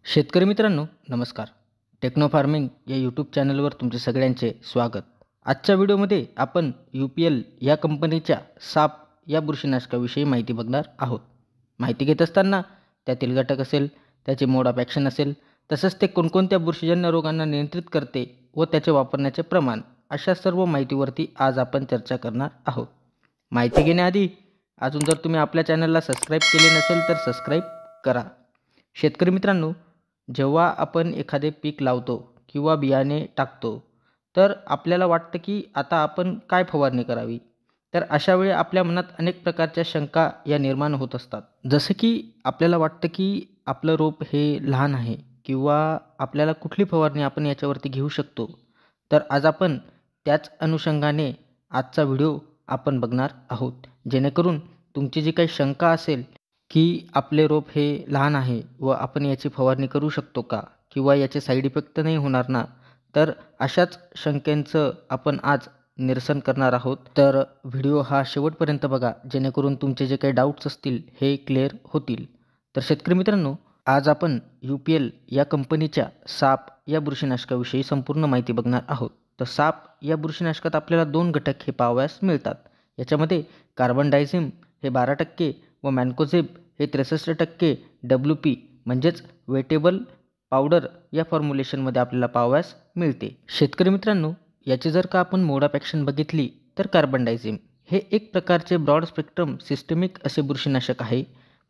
शेतकरी मित्रांनो नमस्कार. टेक्नो फार्मिंग या यूट्यूब चॅनलवर तुमचे सगळ्यांचे स्वागत. आजच्या व्हिडिओमध्ये आपण UPL या कंपनीच्या साप या बुरशीनाशकाविषयी माहिती बघणार आहोत. माहिती घेत असताना त्यातील घटक असेल, त्याचे मोड ऑफ ॲक्शन असेल, तसंच ते कोणकोणत्या बुरशीजन्य रोगांना नियंत्रित करते व त्याचे वापरण्याचे प्रमाण, अशा सर्व माहितीवरती आज आपण चर्चा करणार आहोत. माहिती घेण्याआधी अजून जर तुम्ही आपल्या चॅनलला सबस्क्राईब केले नसेल तर सबस्क्राईब करा. शेतकरी मित्रांनो, जेव्हा आपण एखादे पीक लावतो किंवा बियाणे टाकतो तर आपल्याला वाटतं की आता आपण काय फवारणी करावी. तर अशा वेळी आपल्या मनात अनेक प्रकारच्या शंका या निर्माण होत असतात. जसं की आपल्याला वाटतं की आपलं रोप हे लहान आहे किंवा आपल्याला कुठली फवारणी आपण याच्यावरती घेऊ शकतो. तर आज आपण त्याच अनुषंगाने आजचा व्हिडिओ आपण बघणार आहोत, जेणेकरून तुमची जी काही शंका असेल की आपले रोप हे लहान आहे व आपण याची फवारणी करू शकतो का किंवा याचे साईड इफेक्ट तर नाही होणार ना, तर अशाच शंकेचं आपण आज निरसन करणार आहोत. तर व्हिडिओ हा शेवटपर्यंत बघा, जेणेकरून तुमचे जे काही डाऊट्स असतील हे क्लिअर होतील. तर शेतकरी मित्रांनो, आज आपण UPL या कंपनीच्या साप या बुरशीनाशकाविषयी संपूर्ण माहिती बघणार आहोत. तर साप या बुरशीनाशकात आपल्याला 2 घटक हे पाहावयास मिळतात. याच्यामध्ये कार्बन डायझिम हे 12% व मॅन्कोझेब हे 63% WP म्हणजेच वेटेबल पावडर या फॉर्म्युलेशनमध्ये आपल्याला पाहावयास मिळते. शेतकरी मित्रांनो, याची जर का आपण मोड ऑफ ॲक्शन बघितली तर कार्बन डायझिम हे एक प्रकारचे ब्रॉड स्पेक्ट्रम सिस्टमिक असे बुरशीनाशक आहे.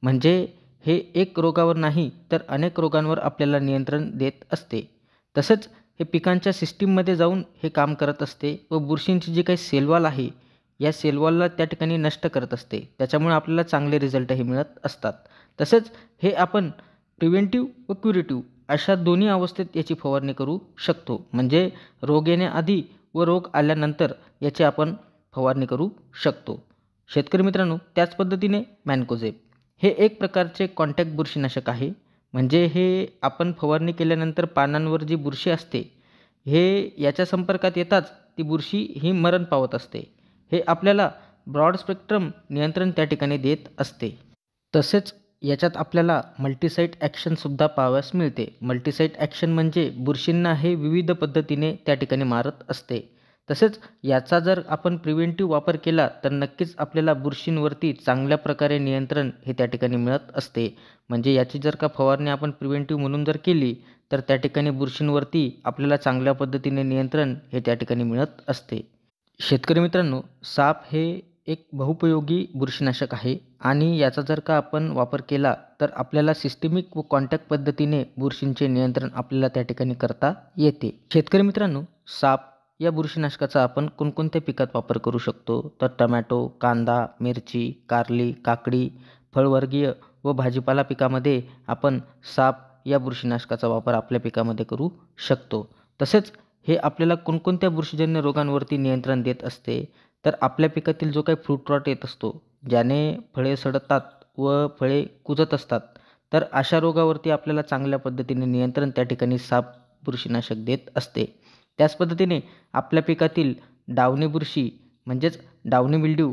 म्हणजे हे एक रोगावर नाही तर अनेक रोगांवर आपल्याला नियंत्रण देत असते. तसेच हे पिकांच्या सिस्टीममध्ये जाऊन हे काम करत असते व बुरशींची जी काही सेलवॉल आहे या सेलवॉलला त्या ठिकाणी नष्ट करत असते. त्याच्यामुळे आपल्याला चांगले रिझल्टही मिळत असतात. तसेच हे आपण प्रिव्हेंटिव्ह व क्युरेटिव्ह अशा दोन्ही अवस्थेत याची फवारणी करू शकतो. म्हणजे रोग येण्याआधी व रोग आल्यानंतर याची आपण फवारणी करू शकतो. शेतकरी मित्रांनो, त्याच पद्धतीने मॅन्कोझेब हे एक प्रकारचे कॉन्टॅक्ट बुरशीनाशक आहे. म्हणजे हे आपण फवारणी केल्यानंतर पानांवर जी बुरशी असते हे याच्या संपर्कात येताच ती बुरशी ही मरण पावत असते. हे आपल्याला ब्रॉड स्पेक्ट्रम नियंत्रण त्या ठिकाणी देत असते. तसेच याच्यात आपल्याला मल्टीसाईट ॲक्शनसुद्धा पाहावयास मिळते. मल्टीसाईट ॲक्शन म्हणजे बुरशींना हे विविध पद्धतीने त्या ठिकाणी मारत असते. तसेच याचा जर आपण प्रिव्हेंटिव्ह वापर केला तर नक्कीच आपल्याला बुरशींवरती चांगल्या प्रकारे नियंत्रण हे त्या ठिकाणी मिळत असते. म्हणजे याची जर का फवारणी आपण प्रिव्हेंटिव्ह म्हणून जर केली तर त्या ठिकाणी बुरशींवरती आपल्याला चांगल्या पद्धतीने नियंत्रण हे त्या ठिकाणी मिळत असते. शेतकरी मित्रांनो, साप हे एक बहुपयोगी बुरशीनाशक आहे आणि याचा जर का आपण वापर केला तर आपल्याला सिस्टमिक व कॉन्टॅक्ट पद्धतीने बुरशींचे नियंत्रण आपल्याला त्या ठिकाणी करता येते. शेतकरी मित्रांनो, साप या बुरशीनाशकाचा आपण कोणकोणत्या पिकात वापर करू शकतो तर टमॅटो, कांदा, मिरची, कारली, काकडी, फळवर्गीय व भाजीपाला पिकामध्ये आपण साप या बुरशीनाशकाचा वापर आपल्या पिकामध्ये करू शकतो. तसेच हे आपल्याला कोणकोणत्या बुरशीजन्य रोगांवरती नियंत्रण देत असते तर आपल्या पिकातील जो काही फ्रूट रॉट येत असतो, ज्याने फळे सडतात व फळे कुजत असतात, तर अशा रोगावरती आपल्याला चांगल्या पद्धतीने नियंत्रण त्या ठिकाणी साप बुरशीनाशक देत असते. त्याच पद्धतीने आपल्या पिकातील डावणी बुरशी म्हणजेच डावणी मिल्ड्यू,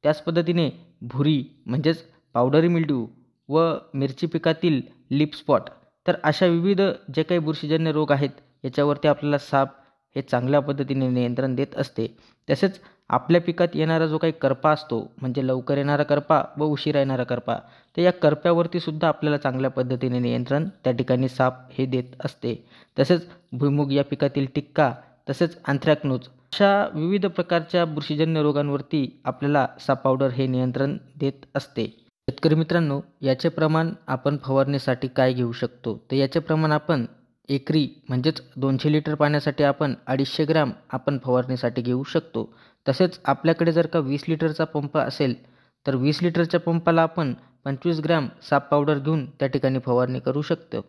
त्याच पद्धतीने भुरी म्हणजेच पावडरी मिल्ड्यू व मिरची पिकातील लीफ स्पॉट, तर अशा विविध जे काही बुरशीजन्य रोग आहेत याच्यावरती आपल्याला साप हे चांगल्या पद्धतीने नियंत्रण देत असते. तसेच आपल्या पिकात येणारा जो काही करपा असतो, म्हणजे लवकर येणारा करपा व उशिरा येणारा करपा, तर या करप्यावरती सुद्धा आपल्याला चांगल्या पद्धतीने नियंत्रण त्या ठिकाणी साप हे देत असते. तसेच भुईमूग या पिकातील टिक्का, तसेच अँथ्रॅकनोज अशा विविध प्रकारच्या बुरशीजन्य रोगांवरती आपल्याला साप पावडर हे नियंत्रण देत असते. शेतकरी मित्रांनो, याचे प्रमाण आपण फवारणीसाठी काय घेऊ शकतो तर याचे प्रमाण आपण एकरी म्हणजेच 200 लिटर पाण्यासाठी आपण 250 ग्रॅम आपण फवारणीसाठी घेऊ शकतो. तसेच आपल्याकडे जर का 20 लिटरचा पंप असेल तर 20 लिटरच्या पंपाला आपण 25 ग्रॅम साप पावडर घेऊन त्या ठिकाणी फवारणी करू शकतो.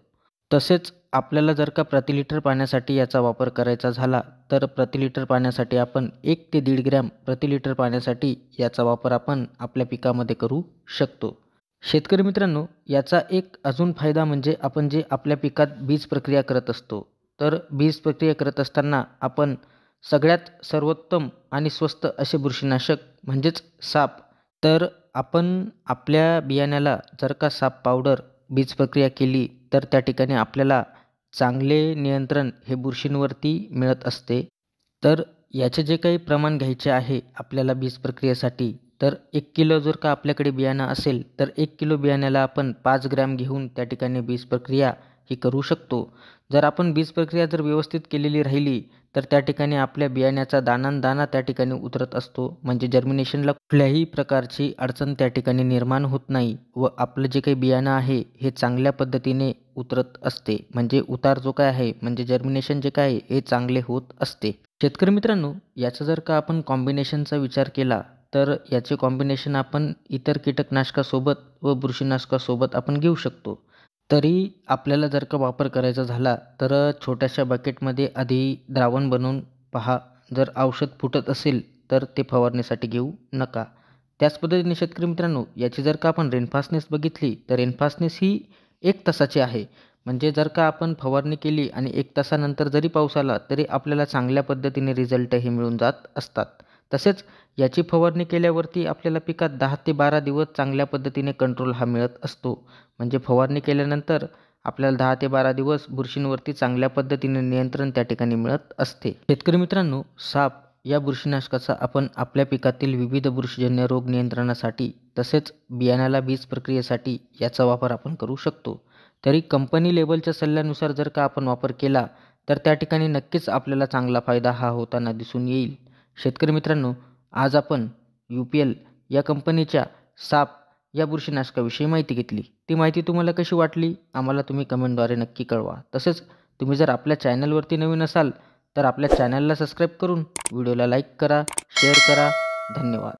तसेच आपल्याला जर का प्रति लिटर पाण्यासाठी याचा वापर करायचा झाला तर प्रति लिटर पाण्यासाठी आपण 1 ते 1.5 ग्रॅम प्रति लिटर पाण्यासाठी याचा वापर आपण आपल्या पिकामध्ये करू शकतो. शेतकरी मित्रांनो, याचा एक अजून फायदा म्हणजे आपण जे आपल्या पिकात बीज प्रक्रिया करत असतो, तर बीज प्रक्रिया करत असताना आपण सगळ्यात सर्वोत्तम आणि स्वस्त असे बुरशीनाशक म्हणजेच साप, तर आपण आपल्या बियाण्याला जर का साप पावडर बीज प्रक्रिया केली तर त्या ठिकाणी आपल्याला चांगले नियंत्रण हे बुरशींवरती मिळत असते. तर याचे जे काही प्रमाण घ्यायचे आहे आपल्याला बीज प्रक्रियेसाठी, तर 1 किलो जर का आपल्याकडे बियाणं असेल तर 1 किलो बियाण्याला आपण 5 ग्रॅम घेऊन त्या ठिकाणी बीज प्रक्रिया ही करू शकतो. जर आपण बीज प्रक्रिया जर व्यवस्थित केलेली राहिली तर त्या ठिकाणी आपल्या बियाण्याचा दाणा त्या ठिकाणी उतरत असतो. म्हणजे जर्मिनेशनला कुठल्याही प्रकारची अडचण त्या ठिकाणी निर्माण होत नाही व आपलं जे काही बियाणं आहे हे चांगल्या पद्धतीने उतरत असते. म्हणजे उतार जो काय आहे म्हणजे जर्मिनेशन जे काय आहे हे चांगले होत असते. शेतकरी मित्रांनो, याचा जर का आपण कॉम्बिनेशनचा विचार केला तर याचे कॉम्बिनेशन आपण इतर कीटकनाशकासोबत व बुरशीनाशकासोबत आपण घेऊ शकतो. तरी आपल्याला जर का वापर करायचा झाला तर छोट्याशा बकेटमध्ये आधी द्रावण बनवून पहा. जर औषध फुटत असेल तर ते फवारणीसाठी घेऊ नका. त्याच पद्धतीने शेतकरी मित्रांनो, याची जर का आपण रेनफास्टनेस बघितली तर रेनफास्टनेस ही 1 तासाची आहे. म्हणजे जर का आपण फवारणी केली आणि 1 तासानंतर जरी पाऊस आला तरी आपल्याला चांगल्या पद्धतीने रिझल्ट हे मिळून जात असतात. तसेच याची फवारणी केल्यावरती आपल्याला पिकात 10 ते 12 दिवस चांगल्या पद्धतीने कंट्रोल हा मिळत असतो. म्हणजे फवारणी केल्यानंतर आपल्याला 10 ते 12 दिवस बुरशींवरती चांगल्या पद्धतीने नियंत्रण त्या ठिकाणी मिळत असते. शेतकरी मित्रांनो, साप या बुरशीनाशकाचा आपण आपल्या पिकातील विविध बुरशीजन्य रोग नियंत्रणासाठी तसेच बियाण्याला बीज प्रक्रियेसाठी याचा वापर आपण करू शकतो. तरी कंपनी लेव्हलच्या सल्ल्यानुसार जर का आपण वापर केला तर त्या ठिकाणी नक्कीच आपल्याला चांगला फायदा हा होताना दिसून येईल. शेतकरी मित्रांनो, आज आपण UPL या कंपनीच्या साप या बुरशीनाशकाविषयी माहिती घेतली. ती माहिती तुम्हाला कशी वाटली आम्हाला तुम्ही कमेंटद्वारे नक्की कळवा. तसेच तुम्ही जर आपल्या चॅनलवरती नवीन असाल तर आपल्या चॅनलला सबस्क्राईब करून व्हिडिओला लाईक करा, शेअर करा. धन्यवाद.